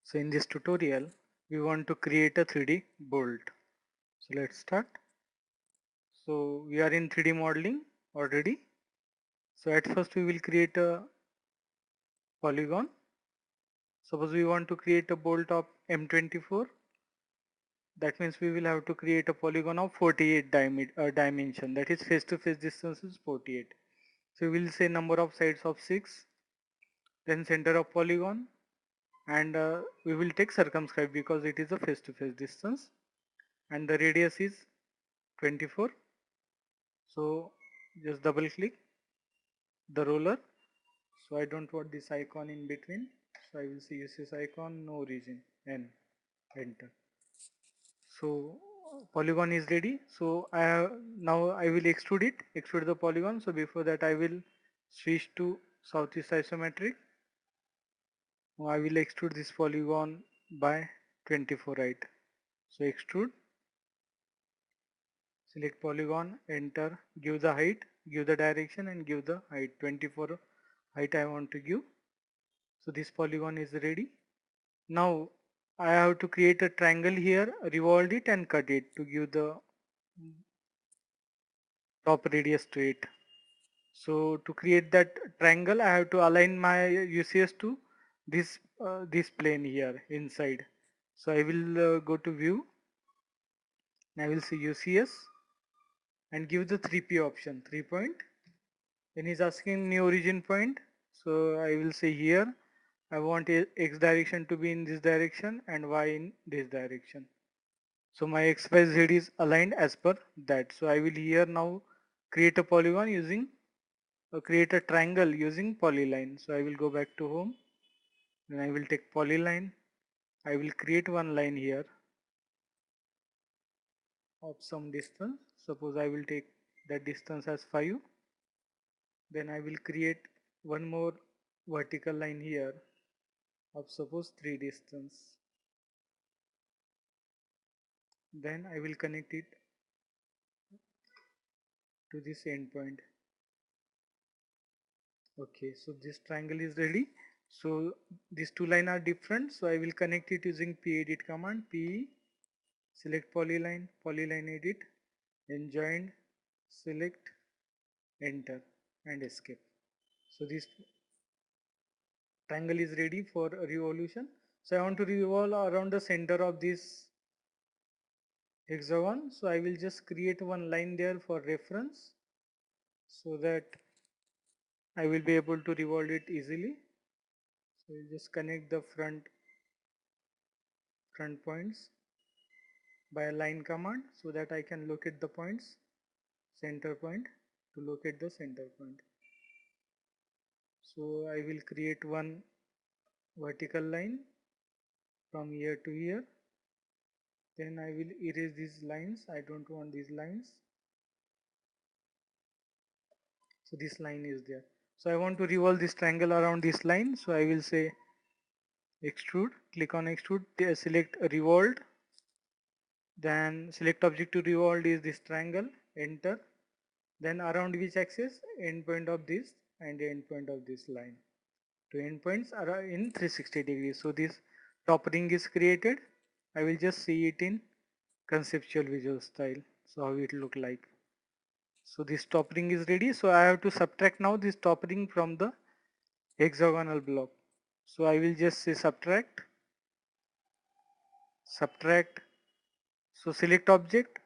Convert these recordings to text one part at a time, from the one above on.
So in this tutorial, we want to create a 3D bolt. So let's start. So we are in 3D modeling already. So at first we will create a polygon. Suppose we want to create a bolt of M24. That means we will have to create a polygon of 48 dimension. That is face to face distance is 48. So we will say number of sides of 6. Then center of polygon. And we will take circumscribe because it is a face to face distance. And the radius is 24. So just double click the roller. So I don't want this icon in between. So I will see use this icon, no origin, N, enter. So polygon is ready. So now I will extrude the polygon. So before that I will switch to southeast isometric. Now I will extrude this polygon by 24, right? So extrude, select polygon, enter, give the height, give the direction and give the height. 24 height I want to give. So this polygon is ready. Now I have to create a triangle here, revolve it and cut it to give the top radius to it. So to create that triangle, I have to align my UCS to this plane here inside. So I will go to view. I will see UCS and give the 3P option, 3 point. Then he's asking new origin point. So I will say here, I want X direction to be in this direction and Y in this direction. So my XYZ is aligned as per that. So I will here now create a polygon using create a triangle using polyline. So I will go back to home. Then I will take polyline. I will create one line here of some distance. Suppose I will take that distance as 5. Then I will create one more vertical line here of suppose 3 distance. Then I will connect it to this endpoint. Okay, so this triangle is ready. So these two lines are different. So I will connect it using pedit command. P select polyline edit, then join, select, enter and escape. So this triangle is ready for revolution. So I want to revolve around the center of this hexagon. So I will just create one line there for reference so that I will be able to revolve it easily. So we'll just connect the front points by a line command so that I can locate the points, center point, to locate the center point. So I will create one vertical line from here to here. Then I will erase these lines. I don't want these lines. So this line is there. So I want to revolve this triangle around this line. So I will say extrude, click on extrude, select revolved. Then select object to revolve is this triangle, enter. Then around which axis? Endpoint of this and the endpoint of this line. Two endpoints are in 360 degrees. So this top ring is created. I will just see it in conceptual visual style. So how it look like. So this top ring is ready. So I have to subtract now this top ring from the hexagonal block. So I will just say subtract. So select object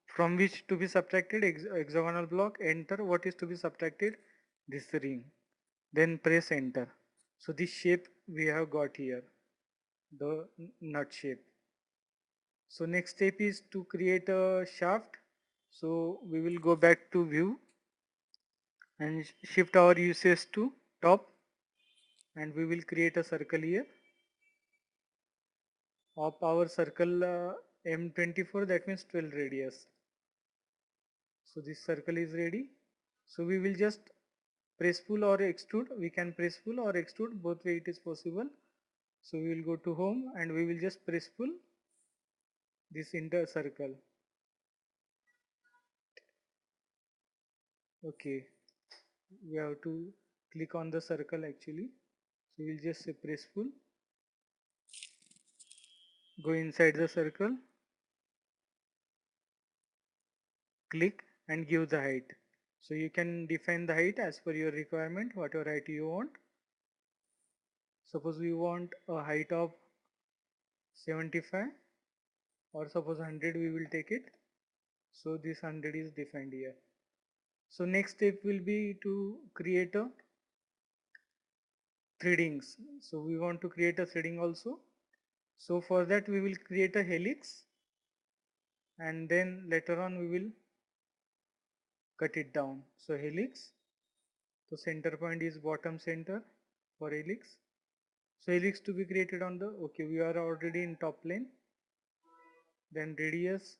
from which to be subtracted, hexagonal block, enter what is to be subtracted, this ring. Then press enter. So this shape we have got here, the nut shape. So next step is to create a shaft. So we will go back to view and shift our uses to top and we will create a circle here of our circle M24, that means 12 radius. So this circle is ready. So we will just press pull or extrude. We can press pull or extrude, both way it is possible. So we will go to home and we will just press pull this entire circle. Okay, we have to click on the circle actually. So we'll just say press pull. go inside the circle, click and give the height. So you can define the height as per your requirement, whatever height you want. Suppose we want a height of 75 or suppose 100 we will take it. So this 100 is defined here. So next step will be to create a threadings. So we want to create a threading also. So for that we will create a helix and then later on we will cut it down. So helix, so center point is bottom center for helix. So helix to be created on the, okay, we are already in top plane. Then radius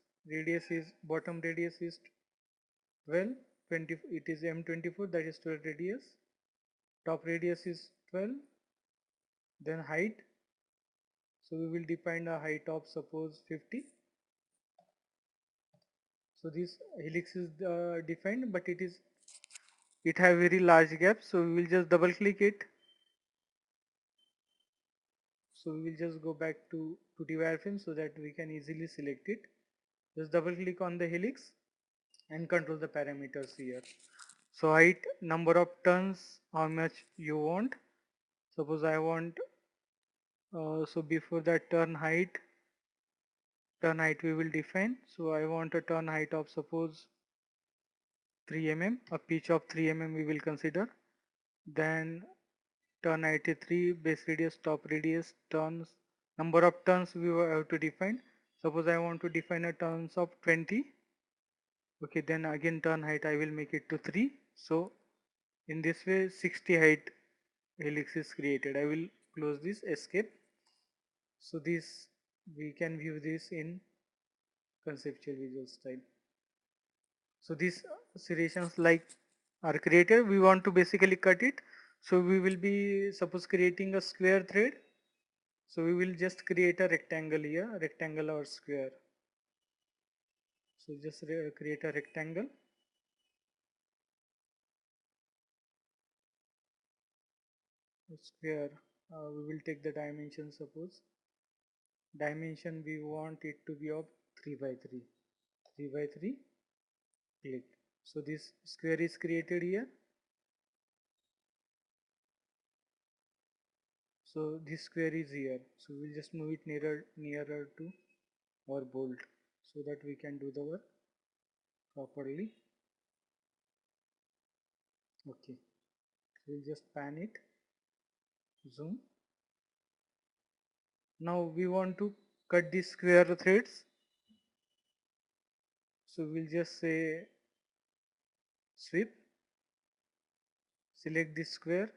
is, bottom radius is 12, 20, it is M24, that is 12 radius. Top radius is 12. Then height, so we will define a height of suppose 50. So this helix is defined, but it have very large gap, so we will just double click it. So we will just go back to 2D wireframe so that we can easily select it. Just double click on the helix and control the parameters here. So height, number of turns, how much you want. Suppose I want, so before that turn height we will define. So I want a turn height of suppose 3 mm, a pitch of 3 mm we will consider. Then turn 93, base radius, top radius, turns, number of turns we will have to define. Suppose I want to define a turns of 20. Okay, then again turn height I will make it to 3. So in this way 60 height helix is created. I will close this, escape. So this, we can view this in conceptual visual style. So these serrations like are created. We want to basically cut it. So we will be suppose creating a square thread. So we will just create a rectangle here, rectangle or square. So just create a rectangle. Square, we will take the dimension, suppose. Dimension we want it to be of 3 by 3. 3 by 3, click. So this square is created here. So this square is here. So we'll just move it nearer to our bolt so that we can do the work properly. Okay, we'll just pan it, zoom. Now we want to cut these square threads. So we'll just say sweep, select this square.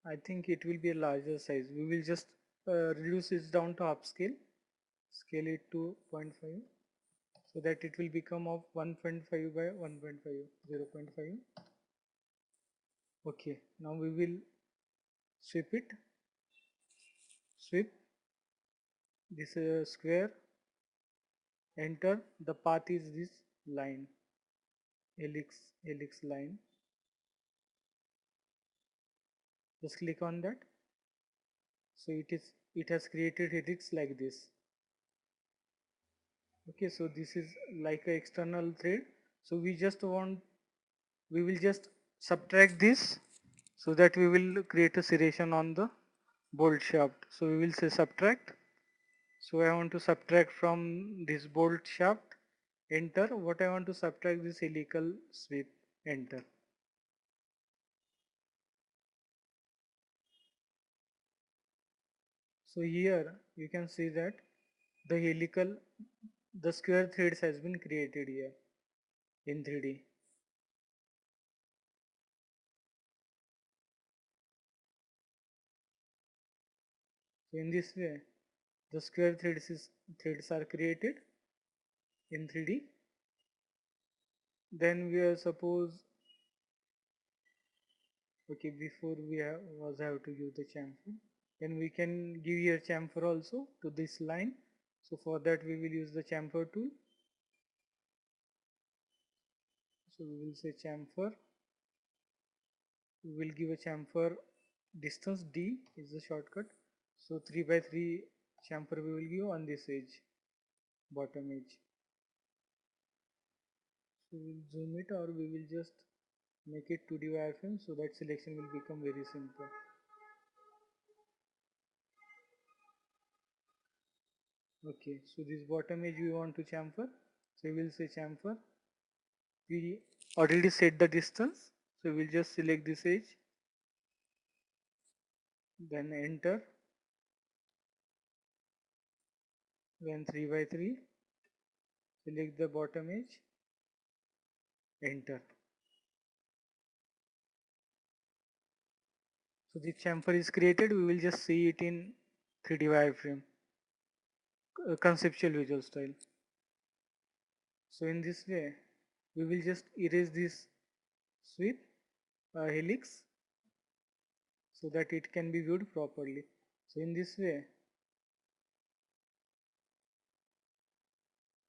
I think it will be a larger size. We will just reduce it down to upscale, scale it to 0.5 so that it will become of 1.5 by 1.5, 0.5. Okay, now we will sweep it, sweep this square, enter, the path is this line, helix line. Just click on that. So it has created helix like this. Okay, so this is like an external thread. So we will just subtract this so that we will create a serration on the bolt shaft. So we will say subtract. So I want to subtract from this bolt shaft, enter. What I want to subtract, this helical sweep, enter. So here you can see that the square threads has been created here in 3D. So in this way, the square threads are created in 3D. Then we are suppose, okay, before we have to give the chamfer. Then we can give here chamfer also to this line. So for that we will use the chamfer tool. So we will say chamfer. We will give a chamfer distance D is the shortcut. So 3 by 3 chamfer we will give on this edge, bottom edge. So we will zoom it, or we will just make it 2D wireframe so that selection will become very simple. Okay, so this bottom edge we want to chamfer, so we will say chamfer. We already set the distance, so we will just select this edge, then enter, then 3 by 3, select the bottom edge, enter. So the chamfer is created, we will just see it in 3D wireframe, conceptual visual style. So in this way, we will just erase this sweep helix so that it can be viewed properly. So in this way,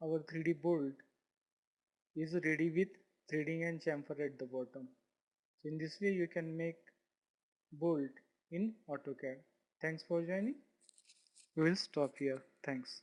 our 3D bolt is ready with threading and chamfer at the bottom. So in this way, you can make bolt in AutoCAD. Thanks for joining. We will stop here. Thanks.